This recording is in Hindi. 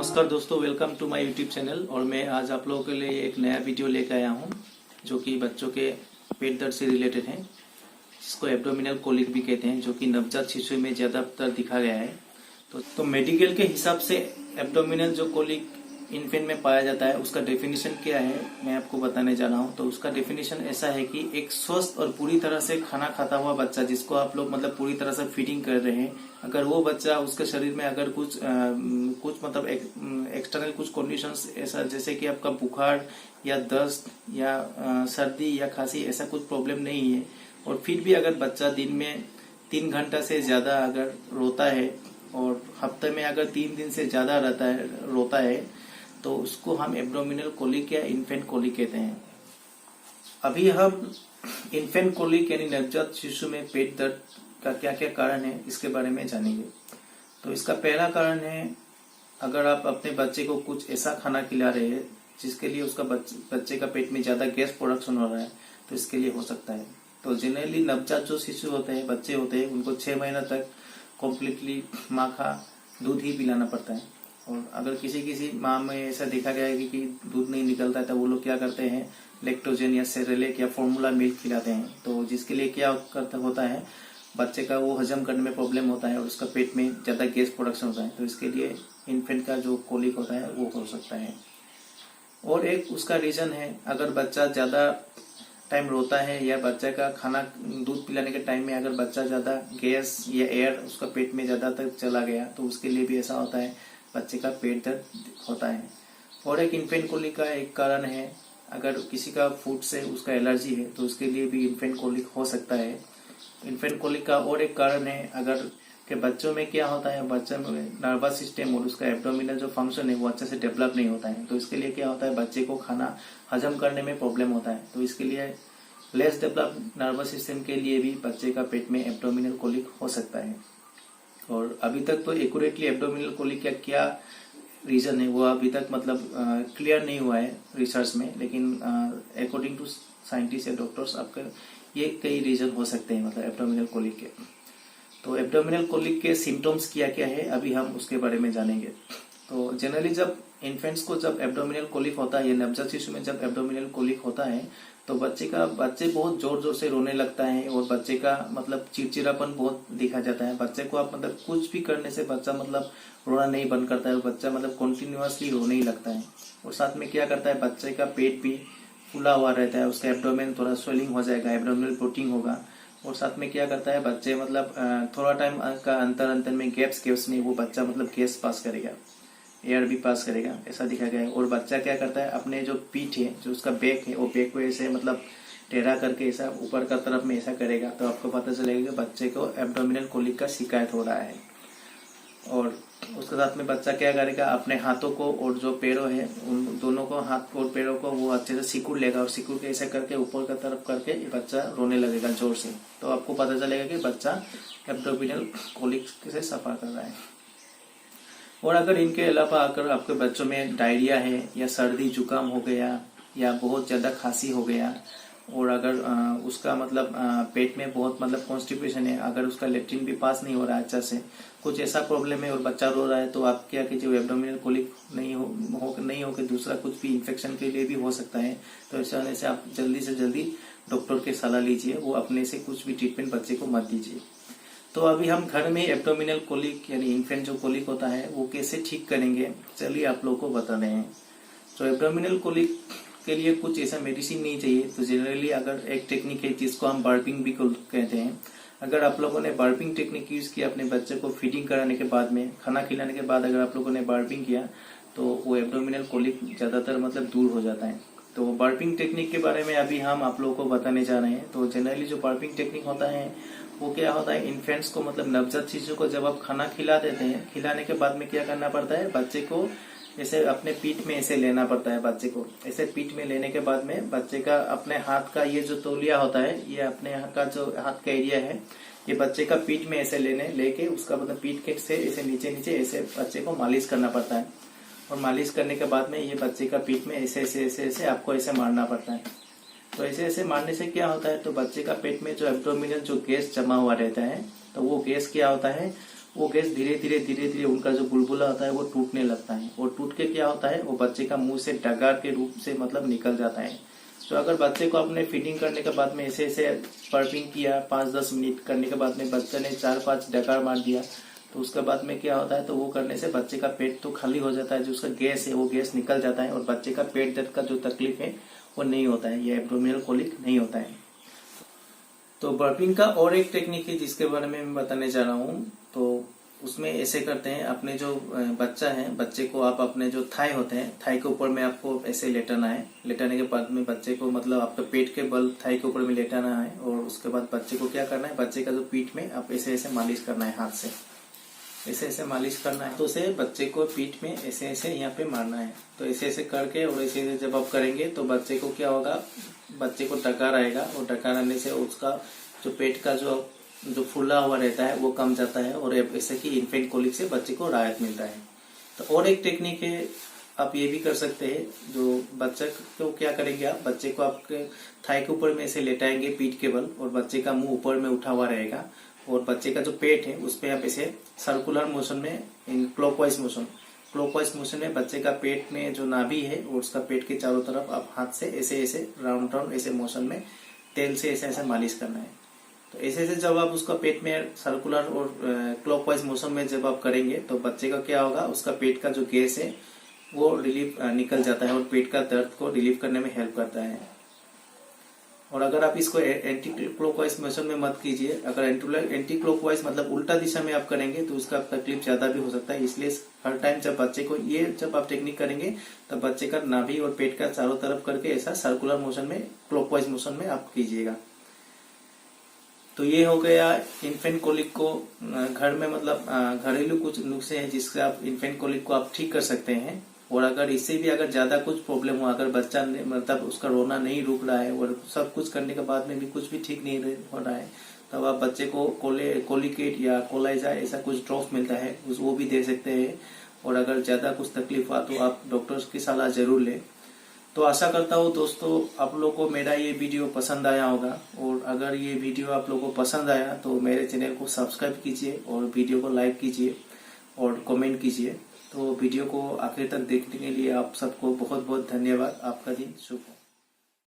नमस्कार दोस्तों, welcome to my YouTube channel. और मैं आज आप लोगों के लिए एक नया वीडियो लेकर आया हूं जो कि बच्चों के पेट दर्द से रिलेटेड है, जिसको एब्डोमिनल कोलिक भी कहते हैं, जो कि नवजात शिशु में ज़्यादातर दिखा गया है। तो मेडिकल के हिसाब से एब्डोमिनल जो कोलिक इन्फेंट में पाया जाता है, उसका डेफिनेशन क्या है मैं आपको बताने जा रहा हूँ। तो उसका डेफिनेशन ऐसा है कि एक स्वस्थ और पूरी तरह से खाना खाता हुआ बच्चा, जिसको आप लोग मतलब पूरी तरह से फीडिंग कर रहे हैं, अगर वो बच्चा, उसके शरीर में अगर कुछ मतलब एक्सटर्नल कुछ कंडीशंस ऐसा, जैसे कि आपका बुखार या दस्त या सर्दी या खांसी, ऐसा कुछ प्रॉब्लम नहीं है, और फिर भी अगर बच्चा दिन में 3 घंटा से ज्यादा अगर रोता है और हफ्ते में अगर 3 दिन से ज्यादा रोता है, तो उसको हम एब्डोमिनल कोलिक या इन्फेंट कोलिक कहते हैं। अभी हम इन्फेंट कोलिक यानी नवजात शिशु में पेट दर्द का क्या क्या कारण है, इसके बारे में जानेंगे। तो इसका पहला कारण है, अगर आप अपने बच्चे को कुछ ऐसा खाना खिला रहे हैं जिसके लिए उसका बच्चे का पेट में ज्यादा गैस प्रोडक्शन हो रहा है, तो इसके लिए हो सकता है। तो जनरली नवजात जो शिशु होते हैं, बच्चे होते हैं, उनको 6 महीना तक कम्प्लीटली माँ का दूध ही पिलाना पड़ता है। और अगर किसी माँ में ऐसा देखा गया है कि दूध नहीं निकलता है, तो वो लोग क्या करते हैं, लैक्टोजन या सेरेलेक या फॉर्मूला मिल्क खिलाते हैं। तो जिसके लिए क्या होता है, बच्चे का वो हजम करने में प्रॉब्लम होता है और उसका पेट में ज्यादा गैस प्रोडक्शन होता है। तो इसके लिए इन्फेंट का जो कोलिक होता है वो हो सकता है। और एक उसका रीजन है, अगर बच्चा ज्यादा टाइम रोता है या बच्चे का खाना दूध पिलाने के टाइम में अगर बच्चा ज्यादा गैस या एयर उसका पेट में ज्यादा तक चला गया, तो उसके लिए भी ऐसा होता है, बच्चे का पेट दर्द होता है। और एक इन्फेंट कोलिक का एक कारण है, अगर किसी का फूड से उसका एलर्जी है, तो उसके लिए भी इन्फेंट कोलिक हो सकता है। इन्फेंट कोलिक का और एक कारण है, अगर के बच्चों में क्या होता है, बच्चे में नर्वस सिस्टम और उसका एब्डोमिनल जो फंक्शन है वो अच्छे से डेवलप नहीं होता है। तो इसके लिए क्या होता है, बच्चे को खाना हजम करने में प्रॉब्लम होता है। तो इसके लिए लेस डेवलप नर्वस सिस्टम के लिए भी बच्चे का पेट में एब्डोमिनल कोलिक हो सकता है। और अभी तक तो एक्यूरेटली एब्डोमिनल कोलिक का क्या रीजन है वो अभी तक मतलब क्लियर नहीं हुआ है रिसर्च में, लेकिन अकॉर्डिंग टू साइंटिस्ट या डॉक्टर्स आपका ये कई रीजन हो सकते हैं मतलब एब्डोमिनल कोलिक के। तो एब्डोमिनल कोलिक के सिम्टम्स क्या क्या है, अभी हम उसके बारे में जानेंगे। तो जनरली जब इन्फेंट्स को जब एब्डोमिनल कोलिक होता है या नवजात शिशु में जब एब्डोमिनल कोलिक होता है, तो बच्चे बहुत जोर जोर से रोने लगता है और बच्चे का मतलब चिड़चिड़ापन बहुत देखा जाता है। बच्चे को आप मतलब कुछ भी करने से बच्चा मतलब रोना नहीं बंद करता है, बच्चा मतलब कंटिन्यूअसली रोने ही लगता है। और साथ में क्या करता है, बच्चे का पेट भी फूला हुआ रहता है, उसका एब्डोमेन थोड़ा स्वेलिंग हो जाएगा, एब्डोमिनल ब्लोटिंग होगा। और साथ में क्या करता है, बच्चे मतलब थोड़ा टाइम का अंतर में गैप्स में वो बच्चा मतलब गैस पास करेगा, एयर भी पास करेगा, ऐसा दिखा गया है। और बच्चा क्या करता है, अपने जो पीठ है, जो उसका बैक है, वो बैक को ऐसे मतलब टेढ़ा करके ऐसा ऊपर का तरफ में ऐसा करेगा, तो आपको पता चलेगा कि बच्चे को एब्डोमिनल कोलिक का शिकायत हो रहा है। और उसके साथ में बच्चा क्या करेगा, अपने हाथों को और जो पैरों है उन दोनों को, हाथ और पैरों को वो अच्छे से सिकुड़ लेगा और सिकुड़ के ऐसा करके ऊपर का तरफ करके ये बच्चा रोने लगेगा जोर से। तो आपको पता चलेगा कि बच्चा एब्डोमिनल कोलिक से सफर कर रहा है। और अगर इनके अलावा अगर आपके बच्चों में डायरिया है या सर्दी जुकाम हो गया या बहुत ज्यादा खांसी हो गया, और अगर उसका मतलब पेट में बहुत मतलब कॉन्स्टिपेशन है, अगर उसका लेट्रिन भी पास नहीं हो रहा है अच्छा से, कुछ ऐसा प्रॉब्लम है और बच्चा रो रहा है, तो आप क्या कीजिए, एब्डोमिनल कोलिक नहीं हो कि दूसरा कुछ भी इन्फेक्शन के लिए भी हो सकता है। तो ऐसा होने से आप जल्दी से जल्दी डॉक्टर की सलाह लीजिए, वो अपने से कुछ भी ट्रीटमेंट बच्चे को मत दीजिए। तो अभी हम घर में एब्डोमिनल कोलिक यानी इन्फेंट जो कोलिक होता है वो कैसे ठीक करेंगे, चलिए आप लोगों को बता रहे हैं। तो एब्डोमिनल कोलिक के लिए कुछ ऐसा मेडिसिन नहीं चाहिए। तो जनरली अगर एक टेक्निक है जिसको हम बर्पिंग भी कहते हैं, अगर आप लोगों ने बर्पिंग टेक्निक यूज किया अपने बच्चे को फीडिंग कराने के बाद में, खाना खिलाने के बाद अगर आप लोगों ने बर्पिंग किया, तो वो एब्डोमिनल कोलिक ज्यादातर मतलब दूर हो जाता है। तो बर्पिंग टेक्निक के बारे में अभी हम आप लोगों को बताने जा रहे हैं। तो जनरली जो बर्पिंग टेक्निक होता है वो क्या होता है, इन्फेंट्स को मतलब नवजात शिशु को जब आप खाना खिला देते हैं, खिलाने के बाद में क्या करना पड़ता है, बच्चे को ऐसे अपने पीठ में ऐसे लेना पड़ता है। बच्चे को ऐसे पीठ में लेने के बाद में बच्चे का अपने हाथ का ये जो तौलिया होता है, ये अपने का जो हाथ का एरिया है, ये बच्चे का पीठ में ऐसे लेके उसका मतलब पीठ के से ऐसे नीचे नीचे ऐसे बच्चे को मालिश करना पड़ता है। और मालिश करने के बाद में ये बच्चे का पीठ में ऐसे ऐसे ऐसे ऐसे आपको ऐसे मारना पड़ता है। तो ऐसे ऐसे मारने से क्या होता है, तो बच्चे का पेट में जो एब्डोमिनल जो गैस जमा हुआ रहता है, तो वो गैस क्या होता है, वो गैस धीरे धीरे उनका जो बुलबुला होता है वो टूटने लगता है, और टूट के क्या होता है, वो बच्चे का मुंह से डकार के रूप से मतलब निकल जाता है। तो अगर बच्चे को आपने फीडिंग करने के बाद में ऐसे पर्पिंग किया 5-10 मिनट करने के बाद में बच्चे ने 4-5 डकार मार दिया, तो उसके बाद में क्या होता है, तो वो करने से बच्चे का पेट तो खाली हो जाता है, जो उसका गैस है वो गैस निकल जाता है, और बच्चे का पेट दर्द का जो तकलीफ है वो नहीं होता है, ये एब्डोमिनल कोलिक नहीं होता है। तो बर्पिंग का और एक टेक्निक है जिसके बारे में मैं बताने जा रहा हूँ। तो उसमें ऐसे करते हैं, अपने जो बच्चा है, बच्चे को आप अपने जो थाई होते हैं, थाई के ऊपर में आपको ऐसे लेटाना है। लेटाने के बाद में बच्चे को मतलब आपके पेट के बल थाई के ऊपर में लेटाना है, और उसके बाद बच्चे को क्या करना है, बच्चे का जो पीठ में आप ऐसे मालिश करना है, हाथ से ऐसे मालिश करना है। तो उसे बच्चे को पीठ में ऐसे यहाँ पे मारना है। तो ऐसे करके और ऐसे जब आप करेंगे तो बच्चे को क्या होगा, बच्चे को डकार आएगा, और डकार आने से उसका जो पेट का जो फूला हुआ रहता है वो कम जाता है, और ऐसे कि इन्फेंट कोलिक से बच्चे को राहत मिलता है। तो और एक टेक्निक है, आप ये भी कर सकते हैं, जो बच्चे को क्या करेंगे, आप बच्चे को आपके थाई के ऊपर में ऐसे लेटाएंगे पीठ के बल, और बच्चे का मुंह ऊपर में उठा हुआ रहेगा, और बच्चे का जो पेट है उस पर आप ऐसे सर्कुलर मोशन में, इन क्लॉकवाइज मोशन में बच्चे का पेट में जो नाभि है और उसका पेट के चारों तरफ आप हाथ से ऐसे राउंड ऐसे मोशन में तेल से ऐसे मालिश करना है। तो ऐसे जब आप उसका पेट में सर्कुलर और क्लॉकवाइज मोशन में जब आप करेंगे तो बच्चे का क्या होगा, उसका पेट का जो गैस है वो रिलीफ निकल जाता है, और पेट का दर्द को रिलीव करने में हेल्प करता है। और अगर आप इसको एंटी क्लॉकवाइज मोशन में मत कीजिए, अगर एंटी क्लॉकवाइज मतलब उल्टा दिशा में आप करेंगे तो उसका तकलीफ ज्यादा भी हो सकता है। इसलिए हर टाइम जब बच्चे को जब आप टेक्निक करेंगे तब बच्चे का नाभि और पेट का चारों तरफ करके ऐसा सर्कुलर मोशन में, क्लॉकवाइज मोशन में आप कीजिएगा। तो ये हो गया इन्फेंट कोलिक को घर में मतलब घरेलू कुछ नुस्खे हैं जिससे आप इन्फेंट कोलिक को आप ठीक कर सकते हैं। और अगर इससे भी अगर ज्यादा कुछ प्रॉब्लम हो, अगर बच्चा मतलब उसका रोना नहीं रुक रहा है और सब कुछ करने के बाद में भी कुछ भी ठीक नहीं हो रहा है, तब आप बच्चे को कोलिकेट या कोलाइजा ऐसा कुछ ड्रॉप मिलता है वो भी दे सकते हैं। और अगर ज्यादा कुछ तकलीफ हुआ तो आप डॉक्टर्स की सलाह जरूर लें। तो आशा करता हूँ दोस्तों आप लोगों को मेरा ये वीडियो पसंद आया होगा, और अगर ये वीडियो आप लोगों को पसंद आया तो मेरे चैनल को सब्सक्राइब कीजिए, और वीडियो को लाइक कीजिए और कमेंट कीजिए। तो वीडियो को आखिर तक देखने के लिए आप सबको बहुत बहुत धन्यवाद। आपका दिन शुभ हो।